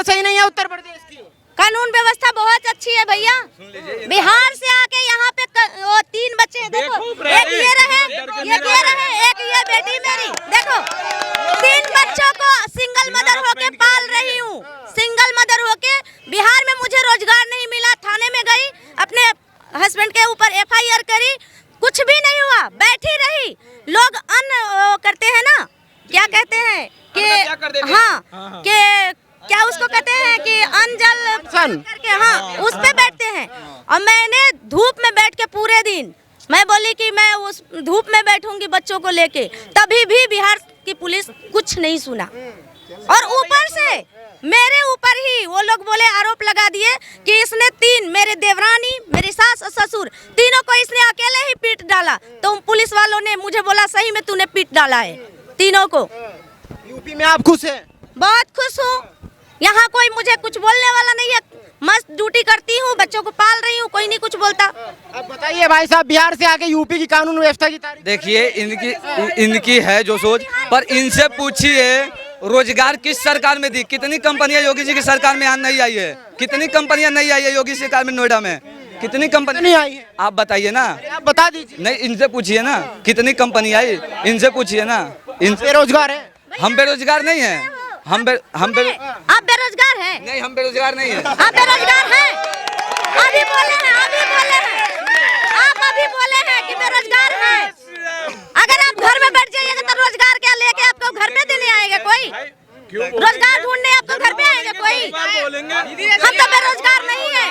सही नहीं है उत्तर प्रदेश की? कानून व्यवस्था बहुत अच्छी है भैया। बिहार से आके यहाँ पे वो 3 बच्चे हैं, देखो एक ये रहे, एक ये बेटी मेरी, देखो 3 बच्चों को सिंगल मदर होके पाल रही हूँ। सिंगल मदर होके बिहार में मुझे रोजगार नहीं मिला, थाने में गई, अपने हस्बैंड के ऊपर FIR करी, कुछ भी नहीं हुआ, बैठी रही। लोग करते हैं ना, क्या कहते हैं कि हाँ कि क्या उसको कहते हैं कि अनजल करके, हाँ उस पे बैठते हैं। और मैंने धूप में बैठ के पूरे दिन, मैं बोली कि मैं उस धूप में बैठूंगी बच्चों को लेके, तभी भी बिहार की पुलिस कुछ नहीं सुना। और ऊपर से मेरे ऊपर ही वो लोग बोले, आरोप लगा दिए कि इसने 3, मेरे देवरानी, मेरी सास और ससुर, तीनों को इसने अकेले ही पीट डाला। तो पुलिस वालों ने मुझे बोला सही में तूने पीट डाला है तीनों को। यूपी में आप खुश हैं? बहुत खुश हूँ, यहाँ कोई मुझे कुछ बोलने वाला नहीं है, मस्त ड्यूटी करती हूँ, बच्चों को पाल रही हूँ, कोई नहीं कुछ बोलता। अब बताइए भाई साहब, बिहार से आके यूपी की कानून व्यवस्था की तारीफ देखिए, इनकी है जो सोच, पर इनसे पूछिए रोजगार किस सरकार में दी? कितनी कंपनियां योगी जी की सरकार में नहीं आई है? कितनी कंपनियां नहीं आई है योगी सरकार में? नोएडा में कितनी कंपनी नहीं आई है? आप बताइए ना, आप बता दीजिए। नहीं, इनसे पूछिए ना कितनी कंपनी आई, इनसे पूछिए ना। इनसे बेरोजगार है? हम बेरोजगार नहीं है, हम आप बेरोजगार हैं? नहीं, हम बेरोजगार नहीं है। आप बेरोजगार हैं? अभी बोले हैं, आप अभी बोले हैं कि बेरोजगार हैं। अगर आप घर में बैठ जाइएगा तो रोजगार क्या लेके आपको घर पे देने आएगा कोई? रोजगार ढूंढने आपको घर पे आएगा कोई? हम तो बेरोजगार नहीं है।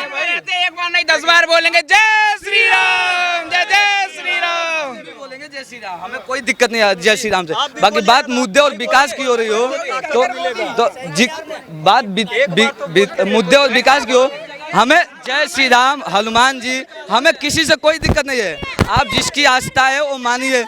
एक बार नहीं 10 बार बोलेंगे जय श्री राम, जय जय श्री राम, बोलेंगे जय श्री राम, हमें कोई दिक्कत नहीं है जय श्री राम से। बाकी बात मुद्दे और विकास की हो रही हो तो बात मुद्दे और विकास की हो, हमें जय श्री राम, हनुमान जी, हमें किसी से कोई दिक्कत नहीं है। आप जिसकी आस्था है वो मानिए,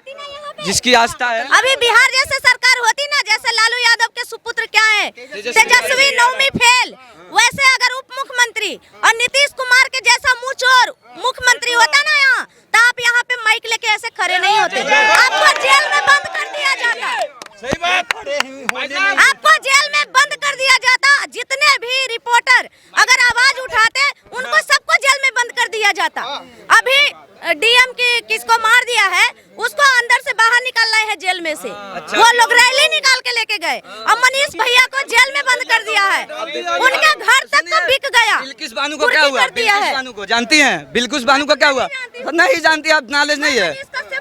जिसकी आस्था है। अभी बिहार जैसे सरकार होती ना, जैसे लालू यादव के सुपुत्र क्या है, तेजस्वी 9वीं फेल, वैसे अगर उप मुख्यमंत्री और नीतीश कुमार के जैसा मुंहचोर मुख्यमंत्री होता ना यहाँ, तो आप यहाँ पे माइक लेके ऐसे खड़े नहीं होते, आपको जेल में बंद कर दिया जाता। सही बात, आपको जेल में बंद कर दिया जाता। जितने भी रिपोर्टर अगर आवाज उठाते, उनको सबको जेल में बंद कर दिया जाता। अभी DM की किसको मार दिया है, उसको अंदर से बाहर निकाल रहे हैं जेल में से। अच्छा। वो लोग रैली निकाल के लेके गए, अब मनीष भैया को जेल में बंद कर दिया है, उनके घर तक तो बिक गया। बिल्किस बानो को क्या हुआ? बिल्किस बानो को जानती हैं? बिल्किस बानो को क्या हुआ? नहीं जानती, आप नॉलेज नहीं है।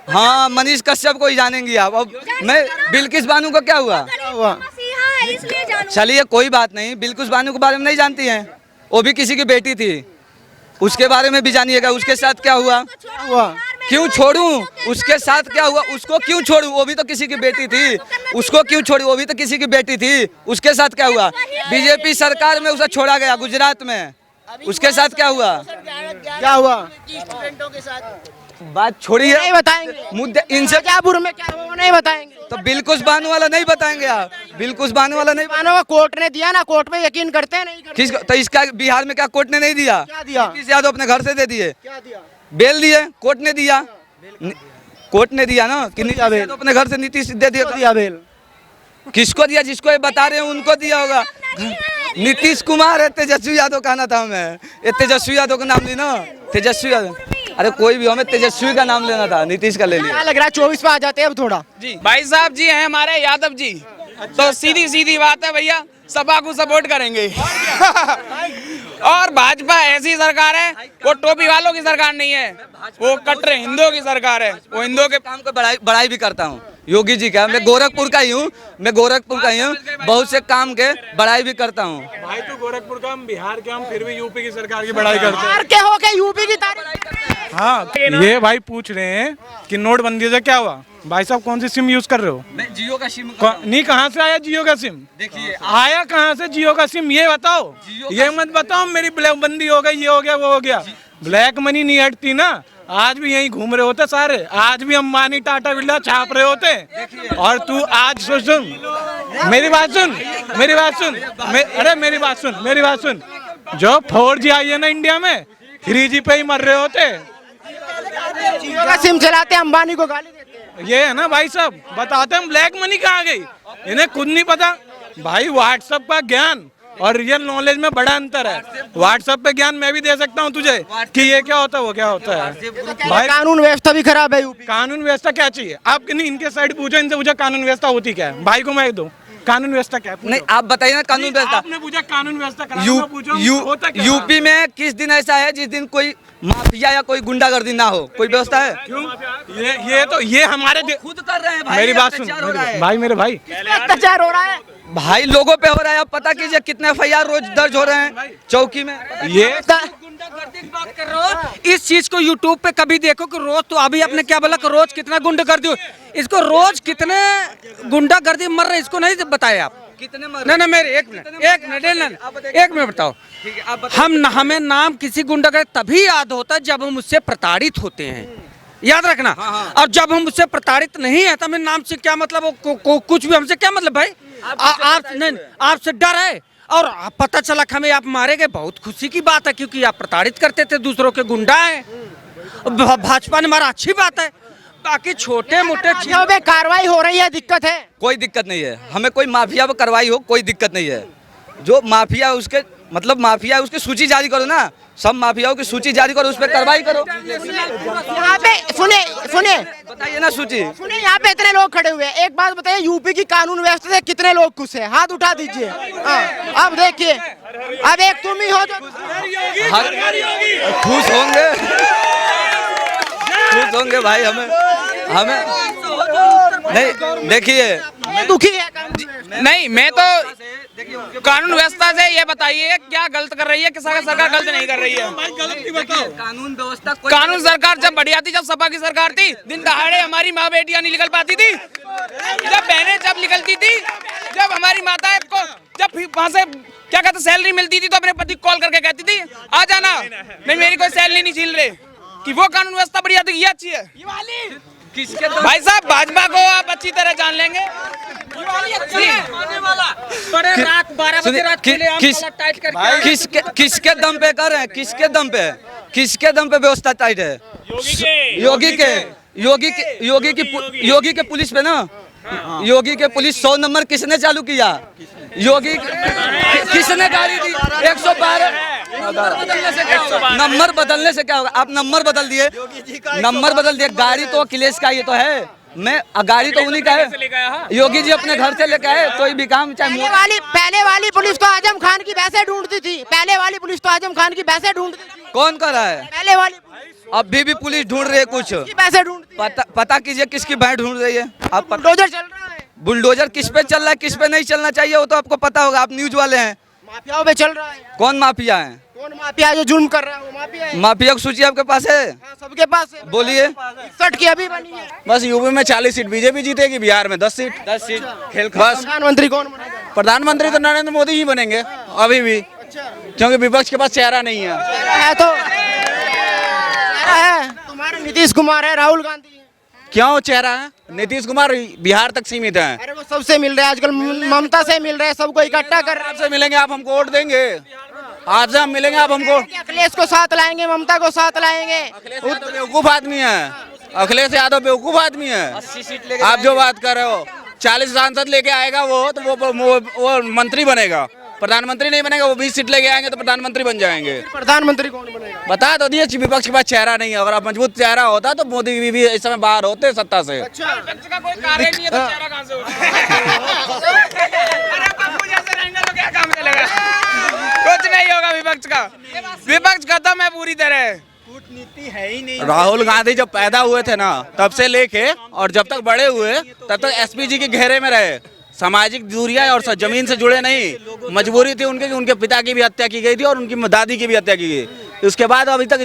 हाँ, मनीष कश्यप को ही जानेंगी आप। अब मैं बिल्किस बानो को क्या हुआ? चलिए कोई बात नहीं, बिल्किस बानो के बारे में नहीं जानती हैं, वो भी किसी की बेटी थी, उसके बारे में भी जानिएगा। उसके साथ क्या हुआ? क्यों छोड़ूं? उसके साथ क्या हुआ? उसको क्यों छोड़ूं? वो भी तो किसी की बेटी थी, उसको क्यों छोड़ूं? वो भी तो किसी की बेटी थी, उसके साथ क्या हुआ? बीजेपी सरकार में उसे छोड़ा गया गुजरात में, उसके साथ क्या हुआ? क्या हुआ? बात छोड़िए, नहीं बताएंगे मुद्दे इनसे मिर्जापुर में क्या हुआ वो नहीं बताएंगे। तो बिल्कुस बानो वाला नहीं बताएंगे आप? बिल्कुस बानो वाला नहीं मानो कोर्ट ने दिया ना, कोर्ट पे यकीन करते हैं नहीं करते? किस? तो इसका बिहार में क्या कोर्ट ने नहीं दिया? क्या दिया? नीतीश यादव अपने घर से दे दिए, क्या दिया? बेल दिए, कोर्ट ने दिया, कोर्ट ने दिया ना कि नीतीश यादव अपने घर से नीतीश दे दिया बेल। किसको दिया? जिसको ये बता रहे हैं उनको दिया होगा। नीतीश कुमार है, तेजस्वी यादव कहना था हमें, ये तेजस्वी यादव का नाम ली ना, तेजस्वी यादव। अरे कोई भी, हमें तेजस्वी का नाम लेना था, नीतीश का ले लिया। क्या लग रहा है 24 पे आ जाते हैं अब थोड़ा? जी भाई साहब जी हैं हमारे यादव जी, तो सीधी सीधी बात है भैया, सपा को सपोर्ट करेंगे। और भाजपा ऐसी सरकार है, वो टोपी वालों की सरकार नहीं है, वो कट्टर हिंदुओं की सरकार है, वो हिंदुओं के काम को बड़ाई भी करता हूँ। योगी जी का, मैं गोरखपुर का ही हूँ, बहुत से काम के बड़ाई भी करता हूँ। भाई तो गोरखपुर का, हम बिहार के, हम फिर भी यूपी की सरकार की बड़ाई करते हैं। बिहार के हो के यूपी की तारीफ। हाँ, ये भाई पूछ रहे हैं कि नोटबंदी से क्या हुआ। भाई साहब कौन सी सिम यूज कर रहे हो? मैं जियो का सिम। नहीं, कहाँ से आया जियो का सिम? देखिए आया कहाँ से जियो का सिम, ये बताओ। ये मत बताओ मेरी ब्लैक बंदी हो गई, ये हो गया वो हो गया। ब्लैक मनी नहीं हटती ना, आज भी यहीं घूम रहे होते सारे, आज भी अंबानी टाटा बिरला छाप रहे होते। और तू आज सुन, मेरी बात सुन, अरे मेरी बात सुन, जो 4G आई है ना इंडिया में, 3G पे ही मर रहे होते। जियो का सिम चलाते अंबानी को गाली देते। ये है ना भाई साहब, बताते हम ब्लैक मनी कहाँ गई, इन्हें खुद नहीं पता। भाई व्हाट्सएप का ज्ञान और रियल नॉलेज में बड़ा अंतर है। व्हाट्सएप पे ज्ञान मैं भी दे सकता हूँ तुझे कि ये क्या होता है वो क्या होता है। भाई कानून व्यवस्था भी खराब है यूपी। कानून व्यवस्था क्या चाहिए आप? नहीं, इनके साइड पूछो, इनसे पूछो कानून व्यवस्था होती क्या है। भाई को मैं दूं कानून व्यवस्था क्या है? नहीं, आप बताइए ना कानून व्यवस्था। आपने पूछा कानून व्यवस्था खराब, होता क्या? यूपी में किस दिन ऐसा है जिस दिन कोई माफिया या कोई गुंडागर्दी ना हो? कोई व्यवस्था है? क्यों? ये हमारे खुद कर रहे हैं भाई। मेरी बात सुन भाई, मेरे भाई अत्याचार हो रहा है भाई, लोगों पे हो रहा है। आप पता कीजिए कितने FIR रोज दर्ज हो रहे हैं चौकी में। ये गुंडागर्दी की बात कर रहे हो, इस चीज को यूट्यूब पे कभी देखो कि रोज, तो अभी आपने क्या बोला कि रोज कितना गुंडागर्दी हो, इसको रोज कितने गुंडागर्दी मर रहे इसको नहीं बताए आप? कितने मर? नहीं मेरे एक मिनट बताओ। हमें नाम किसी गुंडागर्दी तभी याद होता है जब हम उससे प्रताड़ित होते हैं, याद रखना। और जब हम उससे प्रताड़ित नहीं है तो हमें नाम से क्या मतलब, कुछ भी हमसे क्या मतलब भाई? आपसे डर है और पता चला कि हमें आप मारे गए, बहुत खुशी की बात है क्योंकि आप प्रताड़ित करते थे दूसरों के, गुंडा है। भाजपा ने मारा, अच्छी बात है। बाकी छोटे मोटे चीजों पे कार्रवाई हो रही है, दिक्कत है? कोई दिक्कत नहीं है हमें। कोई माफिया पर कार्रवाई हो कोई दिक्कत नहीं है। जो माफिया उसके मतलब माफिया उसकी सूची जारी करो ना, सब माफियाओं की सूची जारी करो, उस पर कार्रवाई करो। यहाँ पे सुने बताइए ना सूची। सुने, यहाँ पे इतने लोग खड़े हुए हैं, एक बात बताइए, यूपी की कानून व्यवस्था से कितने लोग खुश हैं? हाथ उठा दीजिए। अब देखिए, अब एक तुम ही हो जो खुश होंगे, खुश होंगे भाई। हमें नहीं, देखिए दुखी है। नहीं, मैं तो कानून व्यवस्था से ये बताइए क्या गलत कर रही है, किस सरकार गलत नहीं कर रही है? कानून व्यवस्था, कानून सरकार जब बढ़िया थी, जब सपा की सरकार थी, दिन दहाड़े हमारी माँ बेटियां नहीं निकल पाती थी। जब बहनें जब निकलती थी, जब हमारी माताएं को जब वहाँ से क्या कहते सैलरी मिलती थी तो अपने पति कॉल करके कहती थी आ जाना, नहीं मेरी कोई सैलरी नहीं छीन रहे, कि वो कानून व्यवस्था बढ़िया थी। ये अच्छी है भाई साहब, भाजपा को आप अच्छी तरह जान लेंगे। रात 12 बजे रात किसके दम पे कर रहे हैं? किसके दम पे व्यवस्था टाइट है? योगी के पुलिस पे ना, योगी के पुलिस 100 नंबर किसने चालू किया? योगी किसने गाड़ी दी? 112 नंबर बदलने से क्या होगा? आप नंबर बदल दिए, गाड़ी तो अखिलेश का ये तो है, मैं गाड़ी तो उन्हीं का है। योगी जी अपने घर से लेकर आए, कोई भी काम चाहे। पहले वाली पुलिस तो आजम खान की भैंसे ढूंढती थी, पहले वाली पुलिस तो आजम खान की भैंसे ढूंढती थी। कौन कर रहा है? पहले वाली अभी भी पुलिस ढूंढ रही है कुछ, पैसे ढूंढती है। पता कीजिए किसकी भैंस ढूंढ रही है। आप बुलडोजर चल रहा है। बुलडोजर किस पे चल रहा है, किस पे नहीं चलना चाहिए वो तो आपको पता होगा, आप न्यूज वाले हैं। माफियाओं पे चल रहा है। कौन माफिया है? कौन माफिया जो जुल्म कर रहा है? वो माफिया है। माफिया की सूची आपके पास है? हाँ, सबके पास है। बोलिए। 61 की अभी बनी है। बस यूपी में 40 सीट बीजेपी जीतेगी, बिहार में 10 सीट। खेल बस। प्रधानमंत्री कौन बनेगा? प्रधानमंत्री तो नरेंद्र मोदी ही बनेंगे अभी भी, क्योंकि विपक्ष के पास चेहरा नहीं है। है तो चेहरा है, तुम्हारे नीतीश कुमार है, राहुल गांधी है। क्यों चेहरा है? नीतीश कुमार बिहार तक सीमित है। अरे वो सबसे मिल रहे हैं आजकल, ममता से मिल रहे हैं, सबको इकट्ठा कर रहे हैं। आपसे मिलेंगे, आप हमको वोट देंगे? आपसे हम मिलेंगे, आप हमको? अखिलेश को साथ लाएंगे, ममता को साथ लाएंगे। बेवकूफ आदमी है अखिलेश यादव, बेवकूफ आदमी है। आप जो बात कर रहे हो, 40 सांसद लेके आएगा वो तो वो मंत्री बनेगा, प्रधानमंत्री नहीं बनेगा। वो 20 सीट लेके आएंगे तो प्रधानमंत्री बन जाएंगे। प्रधानमंत्री कौन बनेगा? बता तो दिए, विपक्ष के पास चेहरा नहीं है। अगर आप मजबूत चेहरा होता तो मोदी भी इस समय बाहर होते सत्ता से। विपक्ष का कोई कार्य नहीं है तो चेहरा कहाँ से होगा? अरे पप्पू जैसे रहेंगे तो क्या काम चलेगा? कुछ नहीं होगा विपक्ष का। विपक्ष खत्म है पूरी तरह। कूटनीति है ही नहीं। राहुल गांधी जब पैदा हुए थे ना, तब से लेके और जब तक बड़े हुए तब तक एसपीजी के घेरे में रहे। सामाजिक दूरियां और जमीन से जुड़े नहीं। मजबूरी थी उनके कि उनके पिता की भी हत्या की गई थी और उनकी दादी की भी हत्या की गई। उसके बाद अभी तक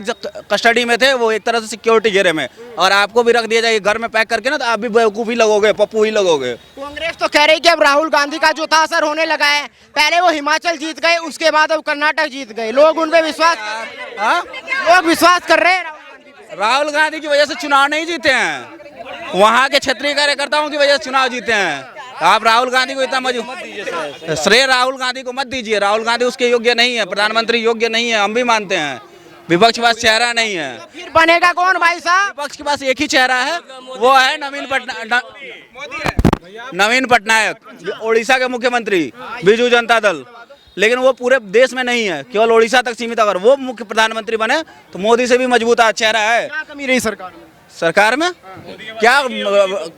कस्टडी में थे वो, एक तरह से सिक्योरिटी घेरे में। और आपको भी रख दिया जाए घर में पैक करके ना, तो आप भी बेवकूफ ही लगोगे, पप्पू ही लगोगे। कांग्रेस तो कह रही कि अब राहुल गांधी का जो था असर होने लगा है। पहले वो हिमाचल जीत गए, उसके बाद अब कर्नाटक जीत गए। लोग उन पे विश्वास कर रहे हैं। राहुल गांधी की वजह से चुनाव नहीं जीते हैं, वहाँ के क्षेत्रीय कार्यकर्ताओं की वजह से चुनाव जीते हैं। आप राहुल गांधी को इतना श्रेय राहुल गांधी को मत दीजिए। राहुल गांधी उसके योग्य नहीं है, प्रधानमंत्री योग्य नहीं है, हम भी मानते हैं। विपक्ष के पास चेहरा नहीं है। फिर बनेगा कौन भाई साहब? विपक्ष के पास एक ही चेहरा है, वो है नवीन पटनायक, उड़ीसा के मुख्यमंत्री, बीजू जनता दल। लेकिन वो पूरे देश में नहीं है, केवल उड़ीसा तक सीमित। अगर वो मुख्य प्रधानमंत्री बने तो मोदी से भी मजबूत चेहरा है। क्या कमी रही सरकार में? सरकार में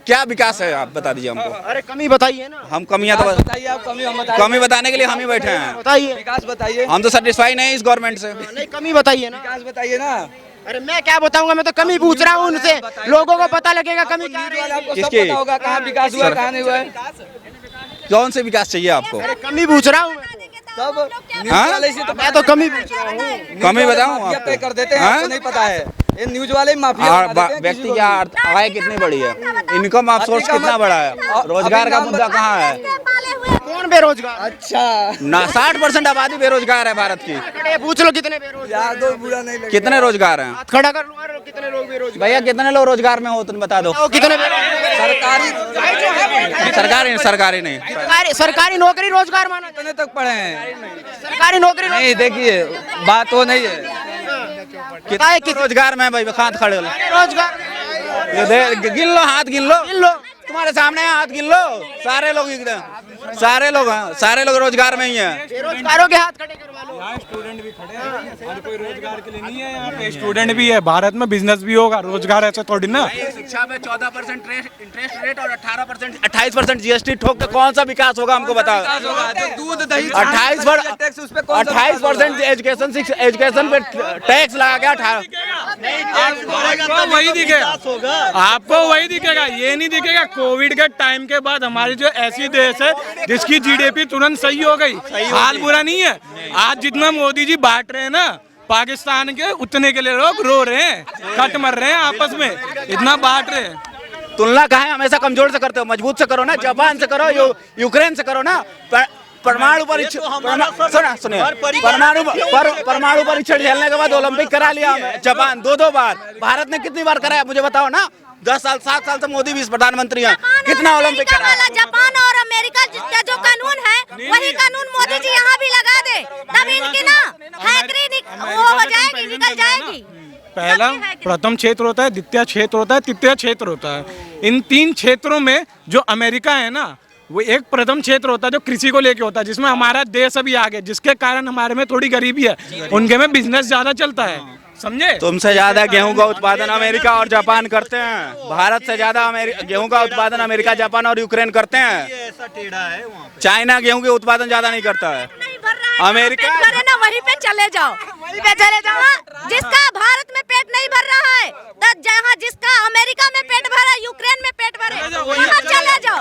क्या विकास है, आप बता दीजिए हमको। अरे कमी बताइए ना। हम कमियां तो बताइए आप, कमी हम बताइए। कमी बताने के लिए हम ही बैठे हैं। बताइए, विकास बताइए। हम तो सेटिस्फाई नहीं इस गवर्नमेंट से। नहीं कमी बताइए ना। विकास बताइए ना। अरे मैं क्या बताऊंगा, मैं तो कमी पूछ रहा हूँ उनसे, लोगों को पता लगेगा कमी क्या न्यूज़ वाले है। आपको सब किसकी? पता होगा कहाँ विकास हुआ है, कहाँ नहीं हुआ है। कौन से विकास चाहिए आपको? अरे कमी पूछ रहा हूँ मैं। सब न्यूज़ हाँ? वाले से तो मैं तो कमी पूछ रहा हूँ। कमी बताऊं माफिया आपको? पे कर देते हैं, हाँ? आपको नहीं पता है। ये न्यूज़ वाले ही माफिया और बना देते हैं व्यक्ति किसी की को भी। आय कितनी बड़ी है, इनकम ऑफ सोर्स कितना बड़ा है, रोजगार का मुद्दा कहाँ है? कौन बेरोजगार? अच्छा ना 60% आबादी बेरोजगार है भारत की। खड़े पूछ लो कितने बेरोजगार? यार दो बुरा नहीं लगेगा। कितने रोजगार हैं हाथ खड़ा कर लो, अरे कितने लोग बेरोजगार? भैया? कितने लोग रोजगार में हो तुम बता दो। बताओ कितने बेरोजगार? सरकारी नहीं। सरकारी नौकरी रोजगार माना जाए? कितने तक पढ़े हैं? सरकारी नौकरी नहीं देखिए, बात वो नहीं है। कितना किस रोजगार में भाई? हाथ खड़े लो, रोजगार? गिन लो, हाथ गिन लो, इन लो। तुम्हारे सामने है, हाथ गिन लो। सारे लोग एकदम सारे लोग रोजगार में ही हैं। बेरोजगारों के हाथ खड़े करवा लो। यहाँ स्टूडेंट भी खड़े हैं, हर कोई रोजगार के लिए नहीं है। यहाँ पे स्टूडेंट भी है, भारत में बिजनेस भी होगा, रोजगार ऐसे थोड़ी ना। शिक्षा में 14% इंटरेस्ट रेट और 28% जीएसटी ठोक के कौन सा विकास होगा हमको बताओ। जो दूध दही 28% एजुकेशन पे टैक्स लगा के 18। आपको वही दिखेगा, आपको वही दिखेगा, ये नहीं दिखेगा। कोविड के टाइम के बाद हमारी जो ऐसी देश है जिसकी जीडीपी तुरंत सही हो गई, हाल बुरा नहीं है। आज जितना मोदी जी बांट रहे हैं ना पाकिस्तान के, उतने के लिए लोग रो रहे हैं, कट मर रहे हैं आपस में, इतना बांट रहे हैं। तुलना कहाँ है? हमेशा कमजोर से करते हो, मजबूत से करो ना। जापान से करो, यूक्रेन से करो ना। परमाणु परीक्षण सुनिए, परमाणु परीक्षण झेलने के बाद ओलंपिक करा लिया हमें जापान 2 बार। भारत ने कितनी बार कराया मुझे बताओ ना। 10 साल 7 साल से मोदी भी प्रधानमंत्री हैं, कितना ओलंपिक कराया? जापान और अमेरिका का जो कानून है वही कानून मोदी जी यहाँ भी लगा दे, तब इनकी ना हैकरी वो हो जाएगी, निकल जाएगी। पहला प्रथम क्षेत्र होता है, द्वितीय क्षेत्र होता है, तृतीय क्षेत्र होता है। इन 3 क्षेत्रों में जो अमेरिका है ना, वो एक प्रथम क्षेत्र होता है जो कृषि को लेके होता है, जिसमें हमारा देश अभी आगे, जिसके कारण हमारे में थोड़ी गरीबी है। उनके में बिजनेस ज्यादा चलता है, समझे? तुमसे ज्यादा गेहूं का उत्पादन अमेरिका और जापान करते हैं। भारत से ज्यादा गेहूं का उत्पादन अमेरिका, जापान और यूक्रेन करते हैं। चाइना गेहूं के उत्पादन ज्यादा नहीं करता है। अमेरिका ना वहीं पे चले जाओ, वहीं पे चले जाओ। जिसका भारत में पेट नहीं भर रहा है, तो जहाँ जिसका अमेरिका में पेट भरा, यूक्रेन में पेट भरे, वहाँ चले जाओ।